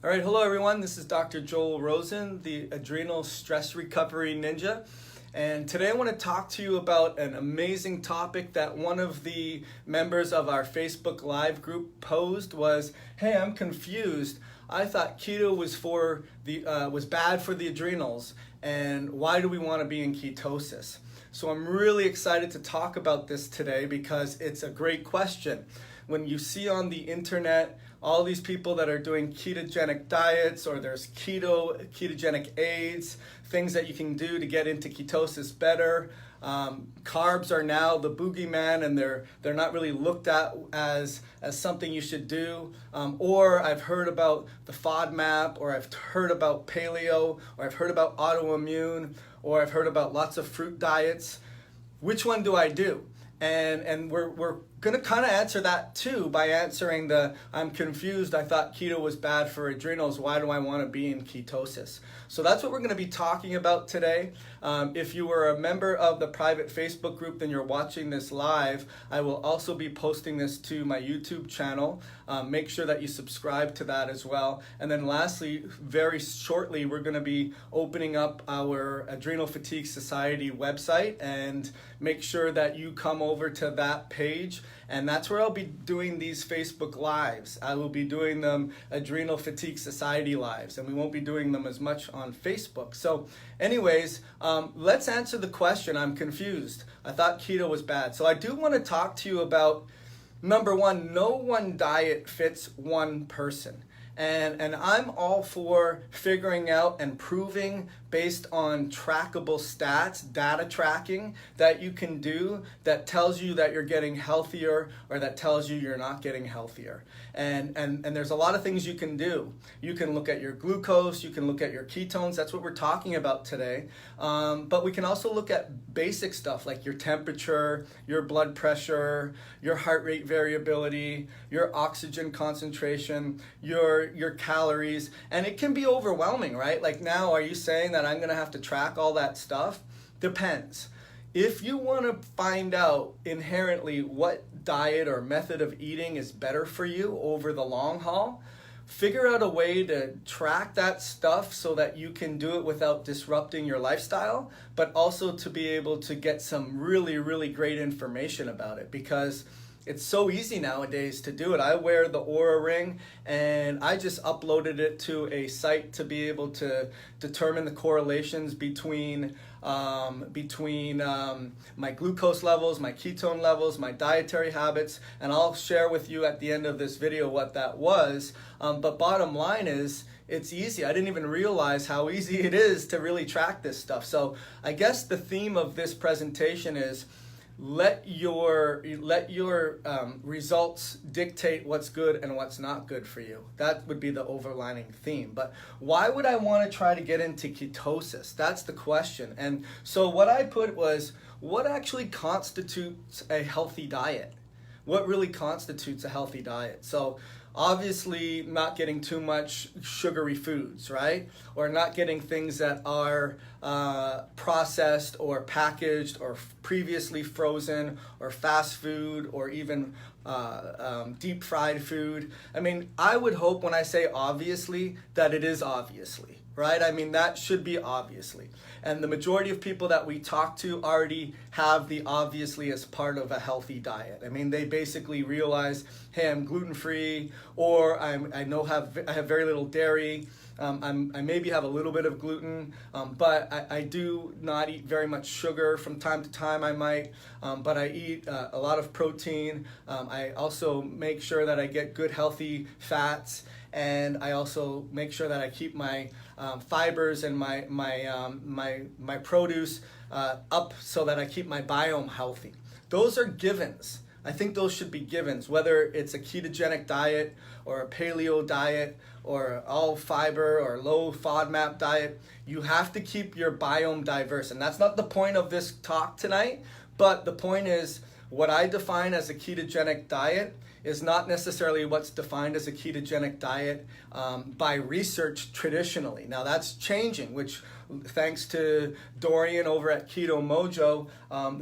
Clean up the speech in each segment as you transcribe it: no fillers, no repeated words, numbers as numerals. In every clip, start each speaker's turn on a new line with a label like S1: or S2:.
S1: All right, hello everyone. This is Dr. Joel Rosen, the Adrenal Stress Recovery Ninja. And today I want to talk to you about an amazing topic that one of the members of our Facebook Live group posed was, hey, I'm confused. I thought keto was bad for the adrenals, and why do we want to be in ketosis? So I'm really excited to talk about this today because it's a great question. When you see on the internet all these people that are doing ketogenic diets, or there's ketogenic aids, things that you can do to get into ketosis better. Carbs are now the boogeyman, and they're not really looked at as something you should do. Or I've heard about the FODMAP, or I've heard about paleo, or I've heard about autoimmune, or I've heard about lots of fruit diets. Which one do I do? And we're going to kind of answer that too by answering the I'm confused, I thought keto was bad for adrenals, why do I want to be in ketosis? So that's what we're going to be talking about today. If you were a member of the private Facebook group, then you're watching this live. I will also be posting this to my YouTube channel. Make sure that you subscribe to that as well. And then lastly, very shortly, we're going to be opening up our Adrenal Fatigue Society website, and make sure that you come over to that page. And that's where I'll be doing these Facebook Lives. I will be doing them Adrenal Fatigue Society Lives, and we won't be doing them as much on Facebook. So anyways, let's answer the question, I'm confused. I thought keto was bad. So I do want to talk to you about, number one, no one diet fits one person. And I'm all for figuring out and proving based on trackable stats, data tracking that you can do that tells you that you're getting healthier or that tells you you're not getting healthier. And there's a lot of things you can do. You can look at your glucose, you can look at your ketones, that's what we're talking about today. But we can also look at basic stuff like your temperature, your blood pressure, your heart rate variability, your oxygen concentration, your calories, and it can be overwhelming, right? Like now, are you saying that I'm going to have to track all that stuff? Depends. If you want to find out inherently what diet or method of eating is better for you over the long haul, figure out a way to track that stuff so that you can do it without disrupting your lifestyle, but also to be able to get some really, really great information about it, because it's so easy nowadays to do it. I wear the Oura Ring, and I just uploaded it to a site to be able to determine the correlations between my glucose levels, my ketone levels, my dietary habits, and I'll share with you at the end of this video what that was. But bottom line is, it's easy. I didn't even realize how easy it is to really track this stuff. So I guess the theme of this presentation is, let your results dictate what's good and what's not good for you. That would be the overlining theme. But why would I want to try to get into ketosis? That's the question. And so what I put was, what actually constitutes a healthy diet? What really constitutes a healthy diet? So obviously not getting too much sugary foods, right? Or not getting things that are processed or packaged or previously frozen, or fast food, or even deep fried food. I mean, I would hope when I say obviously that it is obviously, right? I mean, that should be obviously. And the majority of people that we talk to already have the obviously as part of a healthy diet. I mean, they basically realize, hey, I'm gluten-free, or I have very little dairy. I maybe have a little bit of gluten, but I do not eat very much sugar. From time to time I might, but I eat a lot of protein. I also make sure that I get good healthy fats, and I also make sure that I keep my fibers and my produce up so that I keep my biome healthy. Those are givens. I think those should be givens, whether it's a ketogenic diet or a paleo diet or all fiber or low FODMAP diet. You have to keep your biome diverse. And that's not the point of this talk tonight, but the point is, what I define as a ketogenic diet is not necessarily what's defined as a ketogenic diet by research traditionally. Now that's changing, which thanks to Dorian over at Keto Mojo,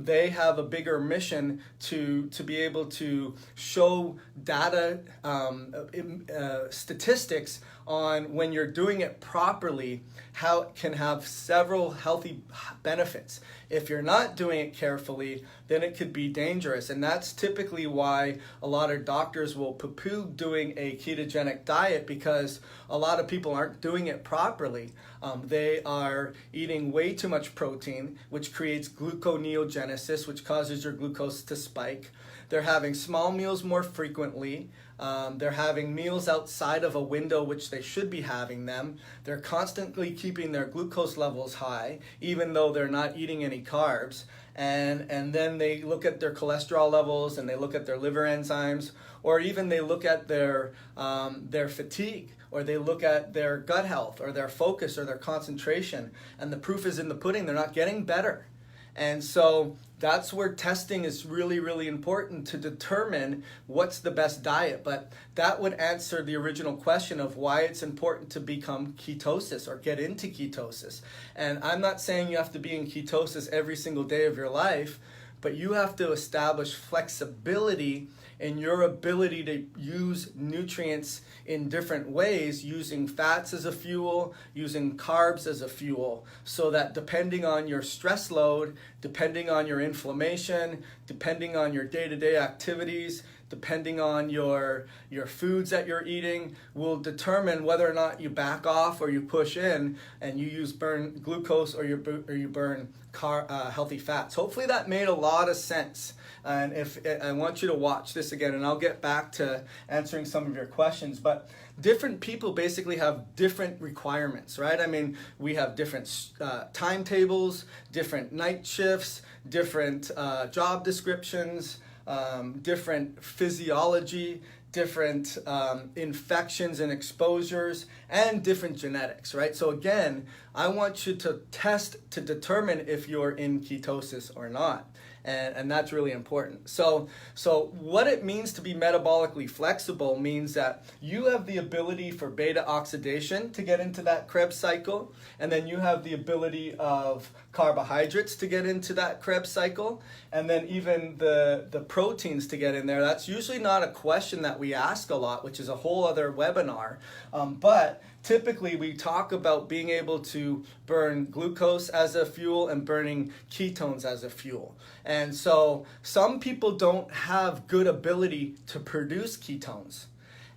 S1: they have a bigger mission to be able to show data, statistics on when you're doing it properly, how it can have several healthy benefits. If you're not doing it carefully, then it could be dangerous. And that's typically why a lot of doctors will poo-poo doing a ketogenic diet, because a lot of people aren't doing it properly. They are eating way too much protein, which creates gluconeogenesis, which causes your glucose to spike. They're having small meals more frequently. They're having meals outside of a window which they should be having them. They're constantly keeping their glucose levels high, even though they're not eating any carbs. And then they look at their cholesterol levels, and they look at their liver enzymes, or even they look at their fatigue, or they look at their gut health, or their focus, or their concentration. And the proof is in the pudding. They're not getting better. And so that's where testing is really, really important to determine what's the best diet. But that would answer the original question of why it's important to become ketosis or get into ketosis. And I'm not saying you have to be in ketosis every single day of your life, but you have to establish flexibility in your ability to use nutrients in different ways, using fats as a fuel, using carbs as a fuel, so that depending on your stress load, depending on your inflammation, depending on your day-to-day activities, depending on your foods that you're eating, will determine whether or not you back off or you push in and you burn glucose or you burn healthy fats. Hopefully that made a lot of sense. And if I want you to watch this again, and I'll get back to answering some of your questions, but different people basically have different requirements, right? I mean, we have different timetables, different night shifts, different job descriptions, different physiology, different infections and exposures, and different genetics, right? So again, I want you to test to determine if you're in ketosis or not. And that's really important. So what it means to be metabolically flexible means that you have the ability for beta oxidation to get into that Krebs cycle, and then you have the ability of carbohydrates to get into that Krebs cycle, and then even the proteins to get in there. That's usually not a question that we ask a lot, which is a whole other webinar. But typically we talk about being able to burn glucose as a fuel and burning ketones as a fuel. And so some people don't have good ability to produce ketones.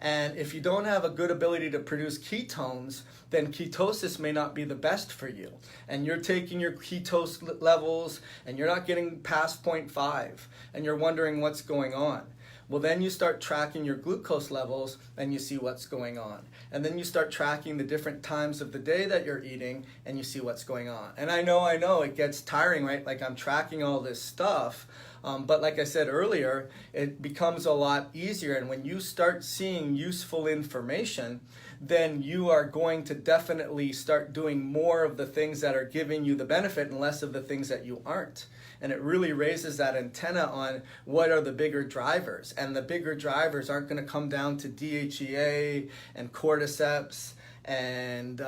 S1: And if you don't have a good ability to produce ketones, then ketosis may not be the best for you. And you're taking your ketose levels and you're not getting past 0.5 and you're wondering what's going on. Well, then you start tracking your glucose levels and you see what's going on. And then you start tracking the different times of the day that you're eating and you see what's going on. And I know it gets tiring, right? Like I'm tracking all this stuff. But like I said earlier, it becomes a lot easier. And when you start seeing useful information, then you are going to definitely start doing more of the things that are giving you the benefit and less of the things that you aren't. And it really raises that antenna on what are the bigger drivers. And the bigger drivers aren't going to come down to DHEA and cordyceps and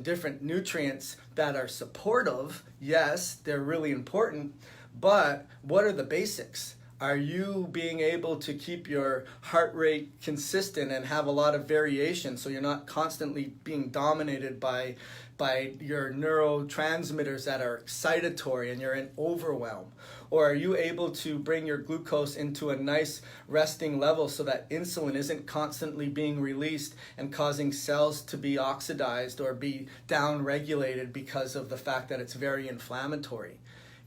S1: different nutrients that are supportive. Yes, they're really important, but what are the basics? Are you being able to keep your heart rate consistent and have a lot of variation so you're not constantly being dominated by your neurotransmitters that are excitatory and you're in overwhelm? Or are you able to bring your glucose into a nice resting level so that insulin isn't constantly being released and causing cells to be oxidized or be down-regulated because of the fact that it's very inflammatory?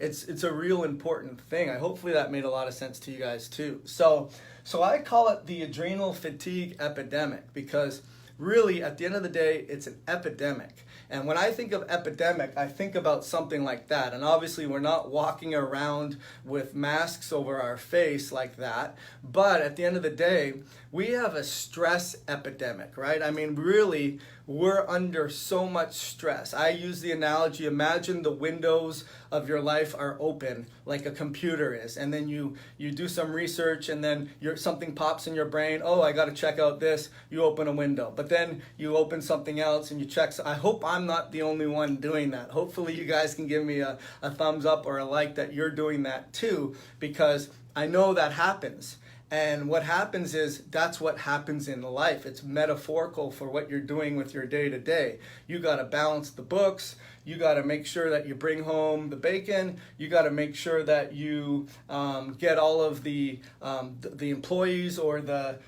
S1: It's a real important thing. Hopefully that made a lot of sense to you guys too. So I call it the adrenal fatigue epidemic, because really at the end of the day, it's an epidemic. And when I think of epidemic, I think about something like that. And obviously we're not walking around with masks over our face like that. But at the end of the day, we have a stress epidemic, right? I mean, really, we're under so much stress. I use the analogy, imagine the windows of your life are open like a computer is, and then you do some research and then something pops in your brain, oh, I got to check out this, you open a window. But but then you open something else and you check. So I hope I'm not the only one doing that. Hopefully you guys can give me a thumbs up or a like that you're doing that too, because I know that happens. And what happens is that's what happens in life. It's metaphorical for what you're doing with your day-to-day. You got to balance the books. You got to make sure that you bring home the bacon. You got to make sure that you get all of the employees or the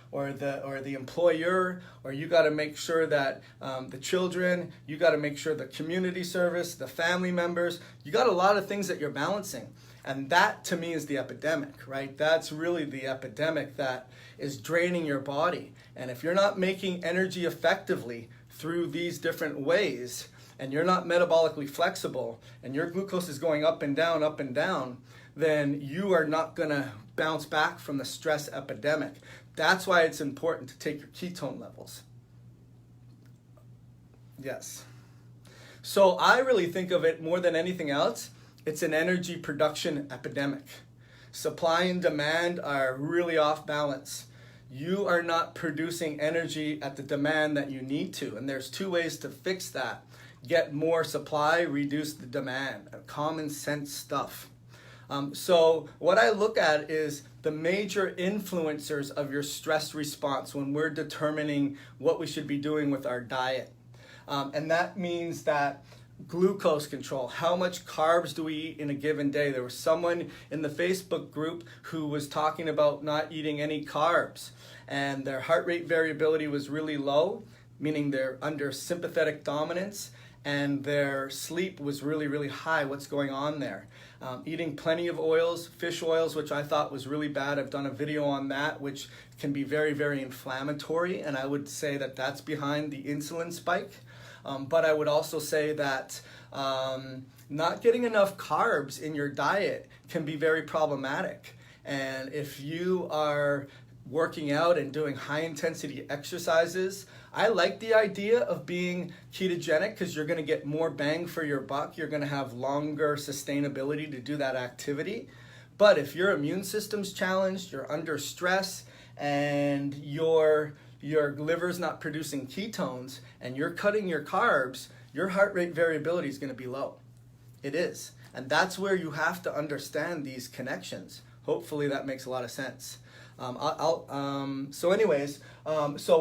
S1: employer, or you got to make sure that the children. You got to make sure the community service, the family members. You got a lot of things that you're balancing. And that, to me, is the epidemic, right? That's really the epidemic that is draining your body. And if you're not making energy effectively through these different ways, and you're not metabolically flexible, and your glucose is going up and down, then you are not going to bounce back from the stress epidemic. That's why it's important to take your ketone levels. Yes. So I really think of it more than anything else. It's an energy production epidemic. Supply and demand are really off balance. You are not producing energy at the demand that you need to. And there's two ways to fix that. Get more supply, reduce the demand. Common sense stuff. So what I look at is the major influencers of your stress response when we're determining what we should be doing with our diet. And that means that glucose control, how much carbs do we eat in a given day? There was someone in the Facebook group who was talking about not eating any carbs, and their heart rate variability was really low, meaning they're under sympathetic dominance, and their sleep was really, really high. What's going on there? Eating plenty of oils, fish oils, which I thought was really bad. I've done a video on that, which can be very, very inflammatory, and I would say that that's behind the insulin spike. But I would also say that not getting enough carbs in your diet can be very problematic. And if you are working out and doing high intensity exercises, I like the idea of being ketogenic because you're going to get more bang for your buck. You're going to have longer sustainability to do that activity. But if your immune system's challenged, you're under stress, and your liver's not producing ketones, and you're cutting your carbs, your heart rate variability is going to be low. It is. And that's where you have to understand these connections. Hopefully that makes a lot of sense. So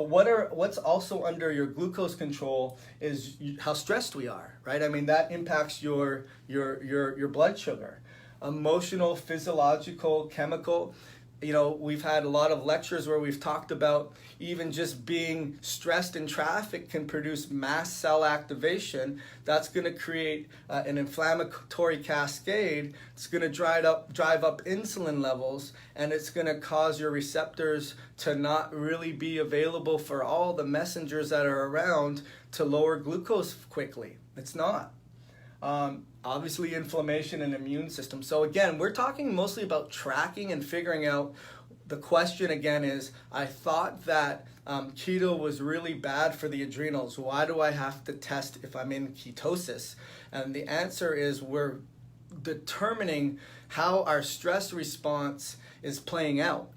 S1: what's also under your glucose control is how stressed we are, right? I mean, that impacts your blood sugar. Emotional, physiological, chemical. You know, we've had a lot of lectures where we've talked about even just being stressed in traffic can produce mast cell activation. That's going to create an inflammatory cascade. It's going to drive up insulin levels, and it's going to cause your receptors to not really be available for all the messengers that are around to lower glucose quickly. It's not. Obviously inflammation and immune system. So again, we're talking mostly about tracking and figuring out. The question again is, I thought that keto was really bad for the adrenals. Why do I have to test if I'm in ketosis? And the answer is we're determining how our stress response is playing out.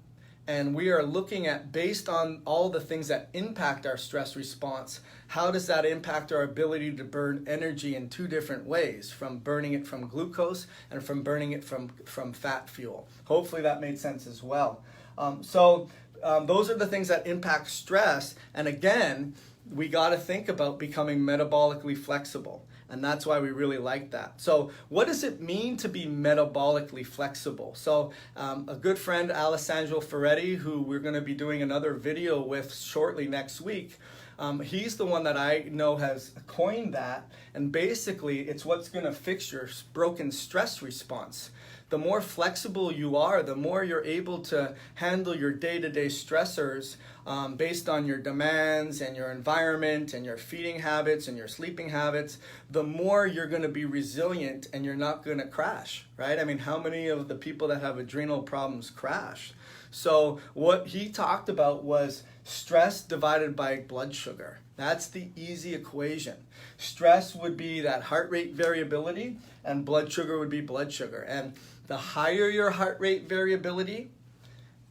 S1: And we are looking at, based on all the things that impact our stress response, how does that impact our ability to burn energy in two different ways, from burning it from glucose and from burning it from fat fuel. Hopefully that made sense as well. Those are the things that impact stress. And again, we got to think about becoming metabolically flexible. And that's why we really like that. So what does it mean to be metabolically flexible? So a good friend, Alessandro Ferretti, who we're going to be doing another video with shortly next week, he's the one that I know has coined that. And basically, it's what's going to fix your broken stress response. The more flexible you are, the more you're able to handle your day-to-day stressors based on your demands and your environment and your feeding habits and your sleeping habits, the more you're going to be resilient and you're not going to crash, right? I mean, how many of the people that have adrenal problems crash? So what he talked about was stress divided by blood sugar. That's the easy equation. Stress would be that heart rate variability, and blood sugar would be blood sugar. And the higher your heart rate variability,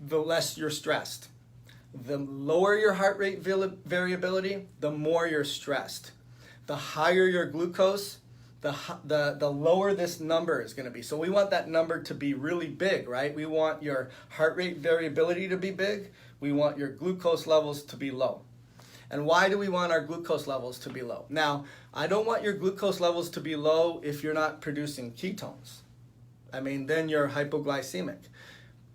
S1: the less you're stressed. The lower your heart rate variability, the more you're stressed. The higher your glucose, the lower this number is going to be. So we want that number to be really big, right? We want your heart rate variability to be big. We want your glucose levels to be low. And why do we want our glucose levels to be low? Now, I don't want your glucose levels to be low if you're not producing ketones. I mean, then you're hypoglycemic.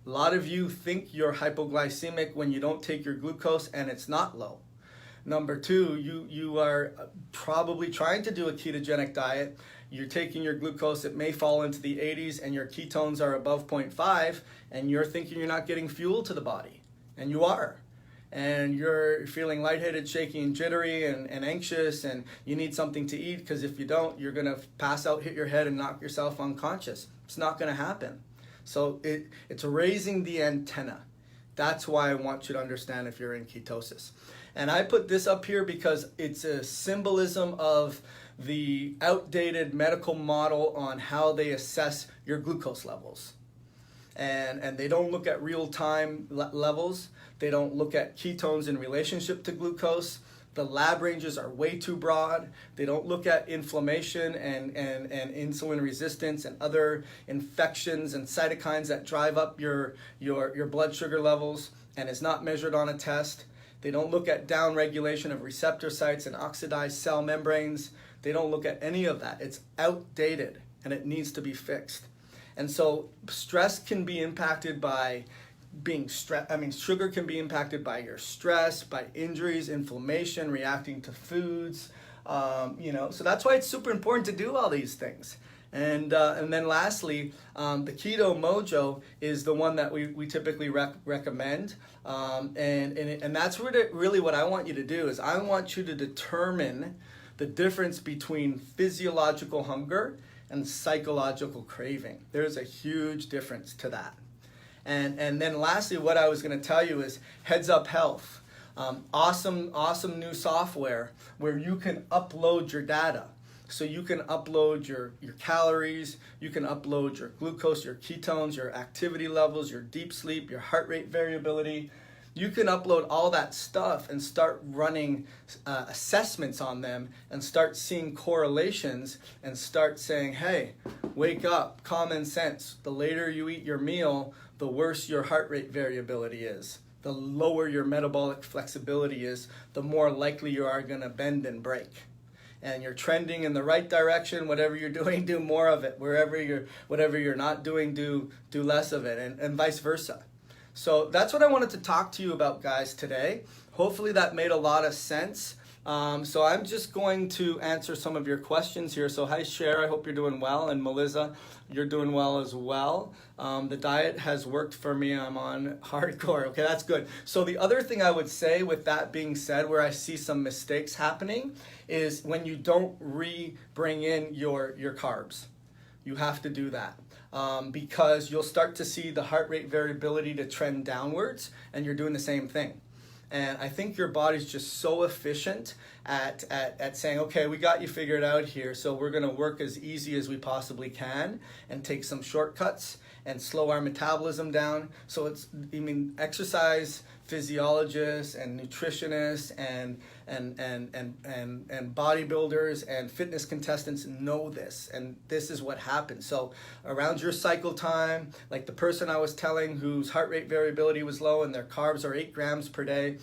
S1: A lot of you think you're hypoglycemic when you don't take your glucose and it's not low. Number two, you are probably trying to do a ketogenic diet. You're taking your glucose, it may fall into the 80s, and your ketones are above 0.5, and you're thinking you're not getting fuel to the body. And you are. And you're feeling lightheaded, shaky, and jittery, and anxious, and you need something to eat, because if you don't, you're going to pass out, hit your head, and knock yourself unconscious. It's not going to happen. So it's raising the antenna. That's why I want you to understand if you're in ketosis. And I put this up here because it's a symbolism of the outdated medical model on how they assess your glucose levels. And they don't look at real-time levels. They don't look at ketones in relationship to glucose. The lab ranges are way too broad. They don't look at inflammation and insulin resistance and other infections and cytokines that drive up your blood sugar levels, and it's not measured on a test. They don't look at downregulation of receptor sites and oxidized cell membranes. They don't look at any of that. It's outdated and it needs to be fixed. And so stress can be impacted by being stressed. I mean, sugar can be impacted by your stress, by injuries, inflammation, reacting to foods. So that's why it's super important to do all these things. And then lastly, the Keto Mojo is the one that we typically recommend. And that's really what I want you to do is I want you to determine the difference between physiological hunger and psychological craving. There's a huge difference to that. And then lastly, what I was going to tell you is Heads Up Health. Awesome new software where you can upload your data. So you can upload your calories, you can upload your glucose, your ketones, your activity levels, your deep sleep, your heart rate variability. You can upload all that stuff and start running assessments on them and start seeing correlations and start saying, hey, wake up, common sense. The later you eat your meal, the worse your heart rate variability is. The lower your metabolic flexibility is, the more likely you are going to bend and break. And you're trending in the right direction. Whatever you're doing, do more of it. Whatever you're not doing, do less of it, and vice versa. So that's what I wanted to talk to you about, guys, today. Hopefully that made a lot of sense. So I'm just going to answer some of your questions here. So hi, Cher, I hope you're doing well. And Melissa, you're doing well as well. The diet has worked for me. I'm on hardcore. Okay, that's good. So the other thing I would say with that being said, where I see some mistakes happening, is when you don't bring in your carbs. You have to do that. Because you'll start to see the heart rate variability to trend downwards, and you're doing the same thing. And I think your body's just so efficient at saying, okay, we got you figured out here, so we're going to work as easy as we possibly can and take some shortcuts and slow our metabolism down. So exercise physiologists and nutritionists and bodybuilders and fitness contestants know this, and this is what happens. So around your cycle time, like the person I was telling whose heart rate variability was low and their carbs are 8 grams per day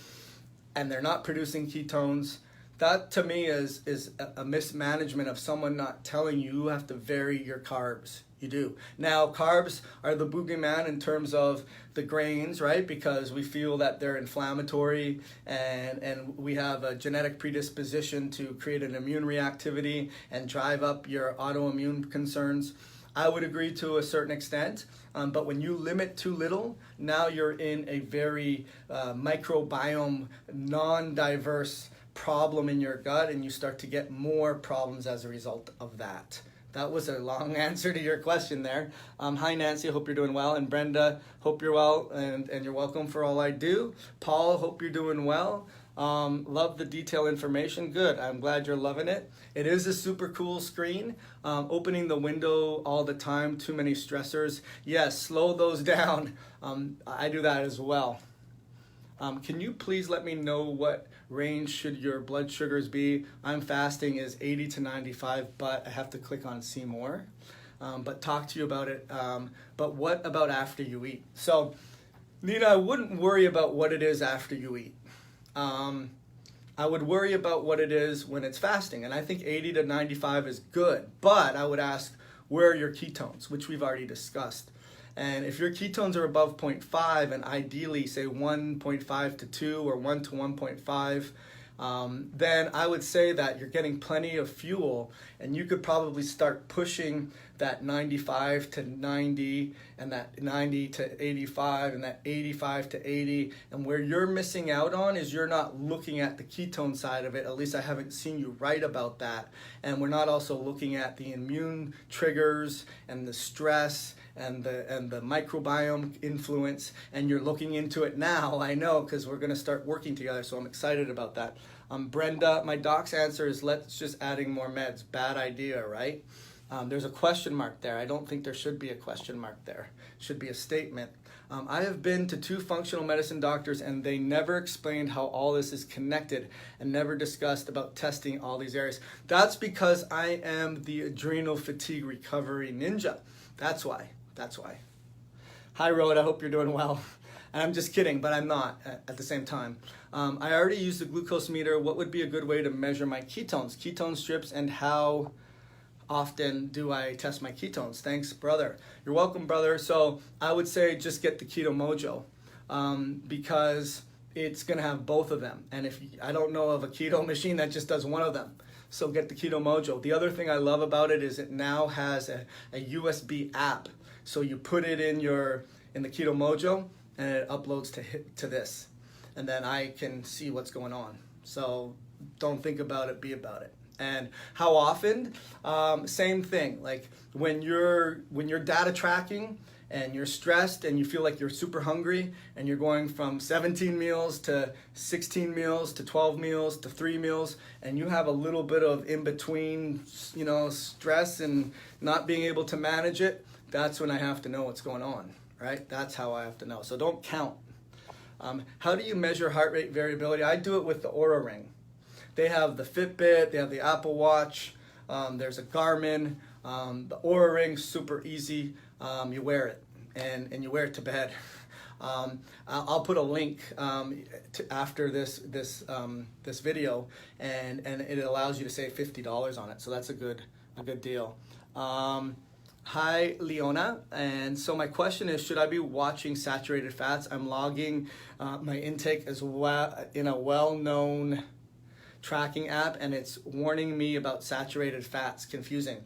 S1: and they're not producing ketones, that to me is a mismanagement of someone not telling you have to vary your carbs. You do. Now, carbs are the boogeyman in terms of the grains, right? Because we feel that they're inflammatory and we have a genetic predisposition to create an immune reactivity and drive up your autoimmune concerns. I would agree to a certain extent, but when you limit too little, now you're in a very microbiome, non-diverse problem in your gut, and you start to get more problems as a result of that. That was a long answer to your question there. Hi, Nancy. Hope you're doing well. And Brenda, hope you're well and you're welcome for all I do. Paul, hope you're doing well. Love the detailed information. Good. I'm glad you're loving it. It is a super cool screen. Opening the window all the time, too many stressors. Yes, slow those down. I do that as well. Can you please let me know what range should your blood sugars be? I'm fasting is 80 to 95, but I have to click on see more. But talk to you about it. But what about after you eat? So, Nina, I wouldn't worry about what it is after you eat. I would worry about what it is when it's fasting. And I think 80 to 95 is good. But I would ask, where are your ketones, which we've already discussed. And if your ketones are above 0.5 and ideally say 1.5 to 2 or 1 to 1.5, then I would say that you're getting plenty of fuel and you could probably start pushing that 95 to 90 and that 90 to 85 and that 85 to 80. And where you're missing out on is you're not looking at the ketone side of it. At least I haven't seen you write about that. And we're not also looking at the immune triggers and the stress and the microbiome influence, and you're looking into it now, I know, because we're going to start working together, so I'm excited about that. Brenda, my doc's answer is let's just adding more meds. Bad idea, right? There's a question mark there. I don't think there should be a question mark there. It should be a statement. I have been to 2 functional medicine doctors and they never explained how all this is connected and never discussed about testing all these areas. That's because I am the adrenal fatigue recovery ninja. That's why. Hi, Road. I hope you're doing well. And I'm just kidding, but I'm not at the same time. I already used the glucose meter. What would be a good way to measure my ketones? Ketone strips, and how often do I test my ketones? Thanks, brother. You're welcome, brother. So I would say just get the Keto Mojo because it's going to have both of them. And I don't know of a keto machine that just does one of them. So get the Keto Mojo. The other thing I love about it is it now has a USB app. So you put it in the Keto Mojo and it uploads to this. And then I can see what's going on. So don't think about it, be about it. And how often? Same thing. Like when you're data tracking and you're stressed and you feel like you're super hungry and you're going from 17 meals to 16 meals to 12 meals to 3 meals and you have a little bit of in between, stress and not being able to manage it, that's when I have to know what's going on, right? That's how I have to know. So don't count. How do you measure heart rate variability? I do it with the Oura Ring. They have the Fitbit, they have the Apple Watch, there's a Garmin. The Oura Ring, super easy. You wear it and you wear it to bed. I'll put a link after this video, and it allows you to save $50 on it. So that's a good deal. Hi, Leona. And so my question is, should I be watching saturated fats? I'm logging my intake as well in a well-known tracking app, and it's warning me about saturated fats. Confusing.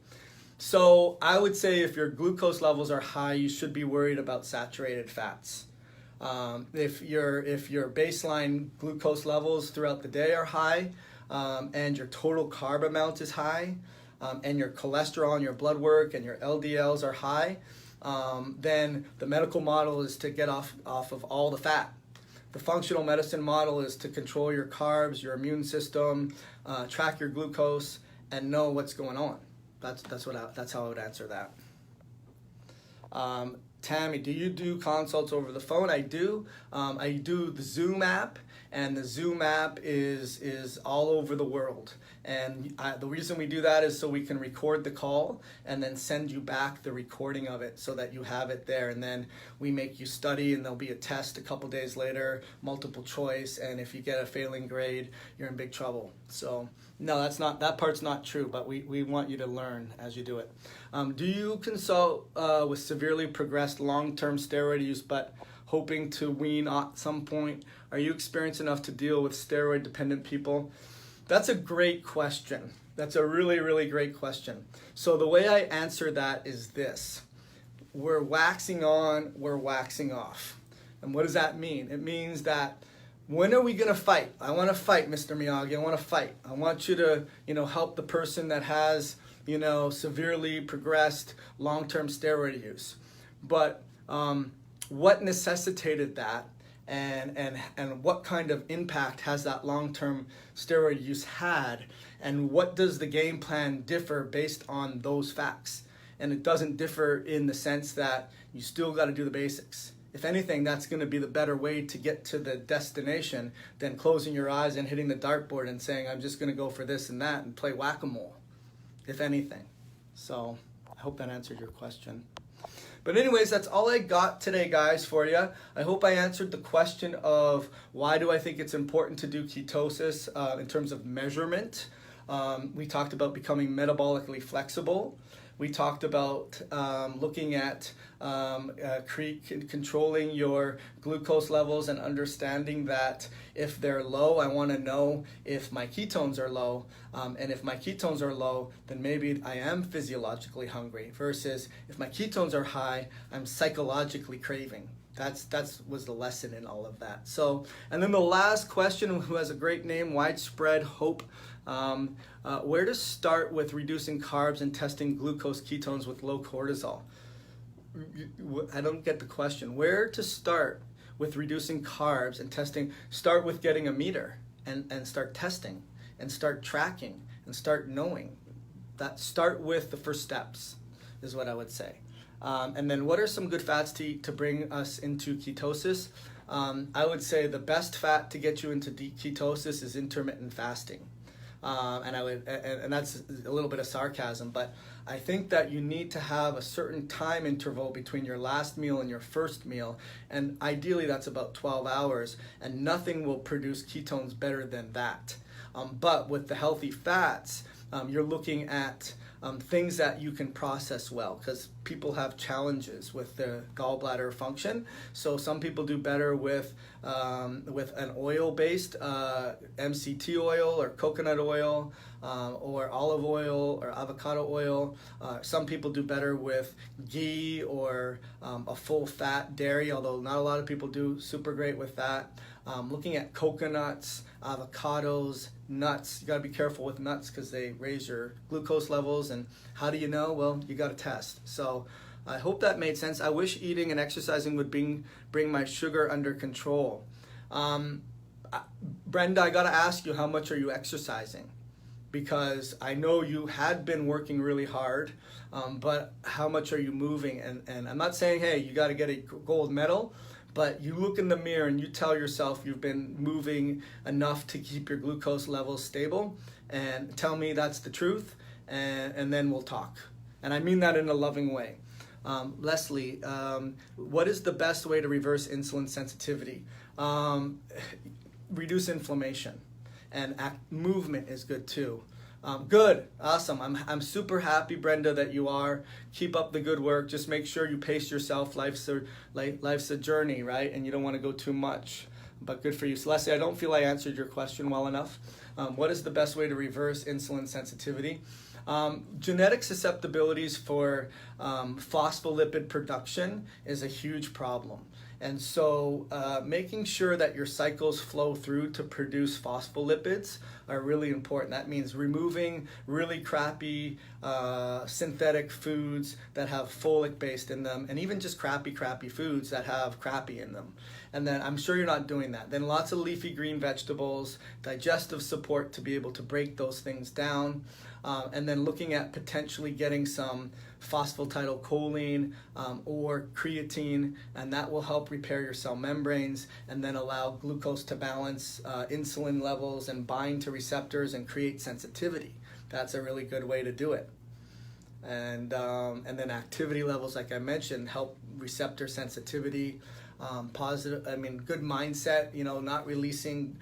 S1: So I would say if your glucose levels are high, you should be worried about saturated fats. If your baseline glucose levels throughout the day are high, and your total carb amount is high, and your cholesterol and your blood work and your LDLs are high, then the medical model is to get off of all the fat. The functional medicine model is to control your carbs, your immune system, track your glucose, and know what's going on. That's how I would answer that. Tammy, do you do consults over the phone? I do. I do the Zoom app, and the Zoom app is all over the world. And the reason we do that is so we can record the call and then send you back the recording of it so that you have it there. And then we make you study, and there'll be a test a couple days later, multiple choice. And if you get a failing grade, you're in big trouble. So no, that part's not true, but we want you to learn as you do it. Do you consult with severely progressed long-term steroid use but hoping to wean at some point? Are you experienced enough to deal with steroid-dependent people? That's a great question. That's a really, really great question. So the way I answer that is this. We're waxing on, we're waxing off. And what does that mean? It means that when are we going to fight? I want to fight, Mr. Miyagi. I want to fight. I want you to, help the person that has, severely progressed long-term steroid use. But what necessitated that? And what kind of impact has that long-term steroid use had, and what does the game plan differ based on those facts? And it doesn't differ in the sense that you still got to do the basics. if anything, that's going to be the better way to get to the destination than closing your eyes and hitting the dartboard and saying, I'm just going to go for this and that and play whack-a-mole, if anything. So I hope that answered your question. But anyways, that's all I got today, guys, for you. I hope I answered the question of why do I think it's important to do ketosis in terms of measurement. We talked about becoming metabolically flexible. We talked about looking at controlling your glucose levels and understanding that if they're low, I want to know if my ketones are low. And if my ketones are low, then maybe I am physiologically hungry, versus if my ketones are high, I'm psychologically craving. That was the lesson in all of that. So, and then the last question, who has a great name, Widespread Hope. Where to start with reducing carbs and testing glucose ketones with low cortisol? I don't get the question. Where to start with reducing carbs and testing? Start with getting a meter and start testing and start tracking and start knowing. That start with the first steps is what I would say. And then what are some good fats to eat to bring us into ketosis? I would say the best fat to get you into deep ketosis is intermittent fasting. And that's a little bit of sarcasm, but I think that you need to have a certain time interval between your last meal and your first meal, and ideally that's about 12 hours, and nothing will produce ketones better than that. But with the healthy fats, you're looking at things that you can process well, because people have challenges with their gallbladder function. So some people do better with an oil-based MCT oil or coconut oil or olive oil or avocado oil. Some people do better with ghee or a full-fat dairy, although not a lot of people do super great with that. Looking at coconuts, avocados, nuts. You got to be careful with nuts because they raise your glucose levels. And how do you know? Well, you got to test. So I hope that made sense. I wish eating and exercising would bring my sugar under control. Brenda, I got to ask you, how much are you exercising? Because I know you had been working really hard, but how much are you moving? And I'm not saying, hey, you got to get a gold medal, but you look in the mirror and you tell yourself you've been moving enough to keep your glucose levels stable, and tell me that's the truth, and then we'll talk. And I mean that in a loving way. Leslie, what is the best way to reverse insulin sensitivity? Reduce inflammation, and movement is good too. Good, awesome. I'm super happy, Brenda, that you are. Keep up the good work. Just make sure you pace yourself. Life's a journey, right? And you don't want to go too much. But good for you. So Leslie, I don't feel I answered your question well enough. What is the best way to reverse insulin sensitivity? Genetic susceptibilities for phospholipid production is a huge problem. And so making sure that your cycles flow through to produce phospholipids are really important. That means removing really crappy synthetic foods that have folic based in them, and even just crappy foods that have crappy in them. And then I'm sure you're not doing that. Then lots of leafy green vegetables, digestive support to be able to break those things down. And then looking at potentially getting some phosphatidylcholine or creatine, and that will help repair your cell membranes and then allow glucose to balance insulin levels and bind to receptors and create sensitivity. That's a really good way to do it. And then activity levels, like I mentioned, help receptor sensitivity. Good mindset, not releasing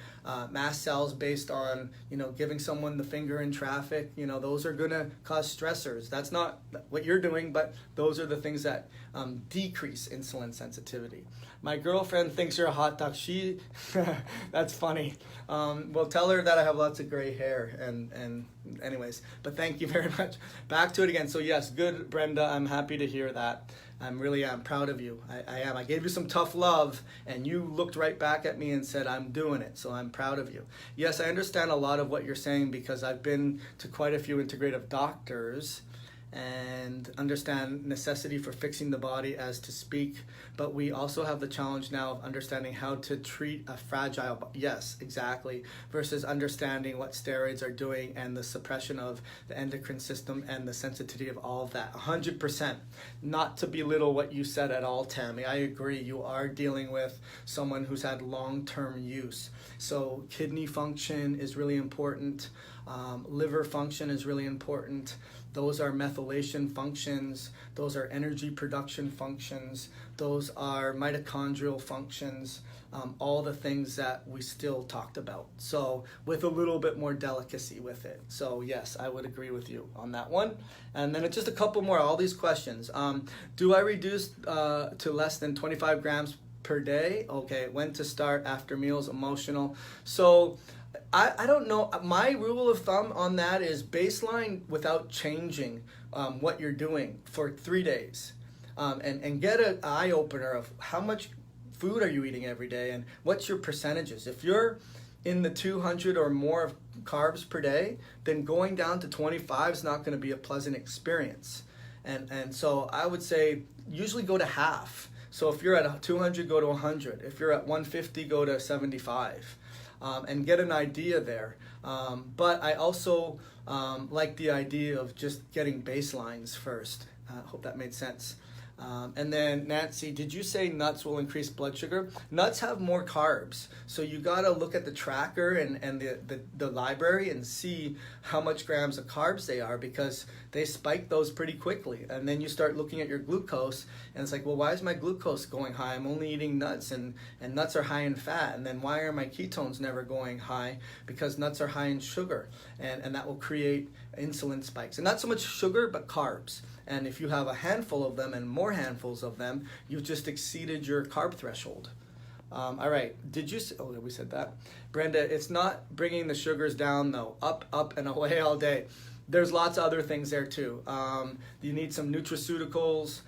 S1: mast cells based on, giving someone the finger in traffic. Those are going to cause stressors. That's not what you're doing, but those are the things that decrease insulin sensitivity. My girlfriend thinks you're a hot dog. That's funny. Well, tell her that I have lots of gray hair. And anyways, but thank you very much. Back to it again. So yes, good, Brenda. I'm happy to hear that. I'm proud of you. I am. I gave you some tough love, and you looked right back at me and said, I'm doing it. So I'm proud of you. Yes, I understand a lot of what you're saying because I've been to quite a few integrative doctors, and understand necessity for fixing the body, as to speak, but we also have the challenge now of understanding how to treat a fragile body. Yes, exactly, versus understanding what steroids are doing and the suppression of the endocrine system and the sensitivity of all of that. 100%. Not to belittle what you said at all, Tammy. I agree. You are dealing with someone who's had long-term use. So kidney function is really important. Liver function is really important. Those are methylation functions. Those are energy production functions. Those are mitochondrial functions. All the things that we still talked about. So with a little bit more delicacy with it. So yes, I would agree with you on that one. And then it's just a couple more, all these questions. Do I reduce to less than 25 grams per day? Okay, when to start, after meals, emotional. So I don't know. My rule of thumb on that is baseline without changing what you're doing for 3 days, and get an eye opener of how much food are you eating every day and what's your percentages. If you're in the 200 or more of carbs per day, then going down to 25 is not going to be a pleasant experience. And so I would say usually go to half. So if you're at 200, go to 100. If you're at 150, go to 75. And get an idea there. But I also like the idea of just getting baselines first. I hope that made sense. And then Nancy, did you say nuts will increase blood sugar? Nuts have more carbs. So you gotta look at the tracker and the library and see how much grams of carbs they are, because they spike those pretty quickly. And then you start looking at your glucose and it's like, well, why is my glucose going high? I'm only eating nuts and nuts are high in fat. And then why are my ketones never going high? Because nuts are high in sugar, and that will create insulin spikes. And not so much sugar, but carbs. And if you have a handful of them and more handfuls of them, you've just exceeded your carb threshold. All right, did you say, oh, we said that. Brenda, it's not bringing the sugars down though, up and away all day. There's lots of other things there too. You need some nutraceuticals.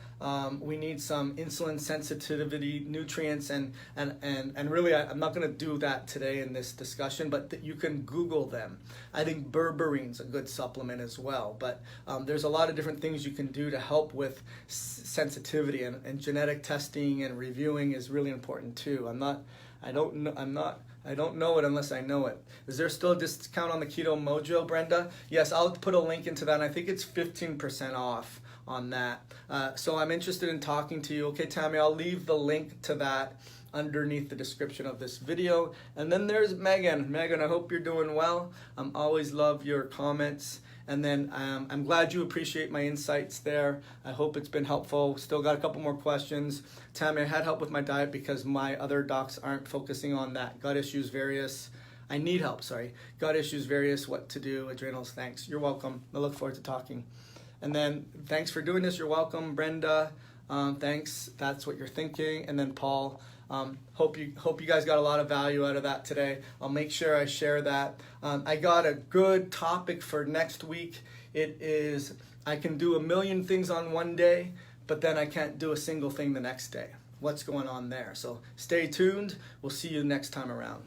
S1: We need some insulin sensitivity nutrients, and really I'm not going to do that today in this discussion, but you can Google them. I think berbeриne's a good supplement as well, but there's a lot of different things you can do to help with sensitivity, and genetic testing and reviewing is really important too. I don't know it unless I know it. Is there still a discount on the Keto Mojo, Brenda? Yes, I'll put a link into that, and I think it's 15% off on that. So I'm interested in talking to you. Okay, Tammy, I'll leave the link to that underneath the description of this video. And then there's Megan. Megan, I hope you're doing well. Always love your comments. And then I'm glad you appreciate my insights there. I hope it's been helpful. Still got a couple more questions. Tammy, I had help with my diet because my other docs aren't focusing on that. Gut issues, various. I need help, sorry. Gut issues, various, what to do, adrenals, thanks. You're welcome. I look forward to talking. And then thanks for doing this. You're welcome, Brenda. Thanks. That's what you're thinking. And then Paul. Hope you guys got a lot of value out of that today. I'll make sure I share that. I got a good topic for next week. It is, I can do a million things on one day, but then I can't do a single thing the next day. What's going on there? So stay tuned. We'll see you next time around.